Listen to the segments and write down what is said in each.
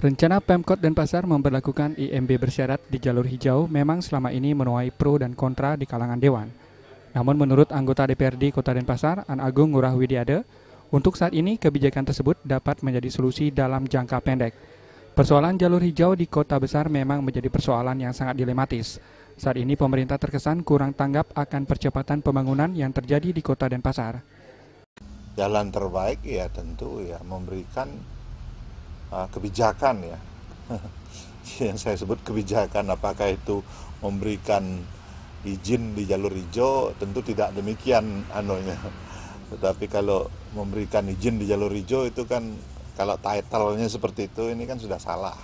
Rencana Pemkot Denpasar memberlakukan IMB bersyarat di jalur hijau memang selama ini menuai pro dan kontra di kalangan dewan. Namun menurut anggota DPRD Kota Denpasar, An Agung Ngurah Widiade, untuk saat ini kebijakan tersebut dapat menjadi solusi dalam jangka pendek. Persoalan jalur hijau di kota besar memang menjadi persoalan yang sangat dilematis. Saat ini pemerintah terkesan kurang tanggap akan percepatan pembangunan yang terjadi di Kota Denpasar. Jalan terbaik ya tentu ya memberikan kebijakan ya yang saya sebut kebijakan, apakah itu memberikan izin di jalur hijau, tentu tidak demikian anunya. Tetapi kalau memberikan izin di jalur hijau itu kan kalau title-nya seperti itu, ini kan sudah salah.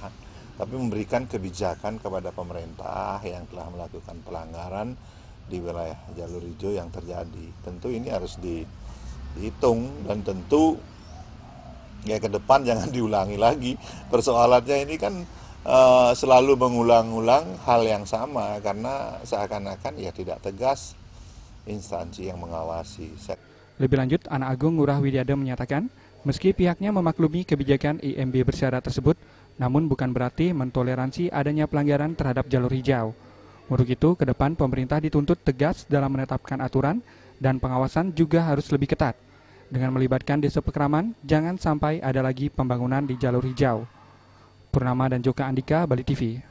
Tapi memberikan kebijakan kepada pemerintah yang telah melakukan pelanggaran di wilayah jalur hijau yang terjadi, tentu ini harus dihitung dan tentu ya ke depan jangan diulangi lagi. Persoalannya ini kan selalu mengulang-ulang hal yang sama karena seakan-akan ya tidak tegas instansi yang mengawasi. Lebih lanjut, An Agung Ngurah Widiade menyatakan, meski pihaknya memaklumi kebijakan IMB bersyarat tersebut, namun bukan berarti mentoleransi adanya pelanggaran terhadap jalur hijau. Untuk itu, ke depan pemerintah dituntut tegas dalam menetapkan aturan dan pengawasan juga harus lebih ketat. Dengan melibatkan desa Pekraman, jangan sampai ada lagi pembangunan di jalur hijau. Purnama dan Joka Andika, Bali TV.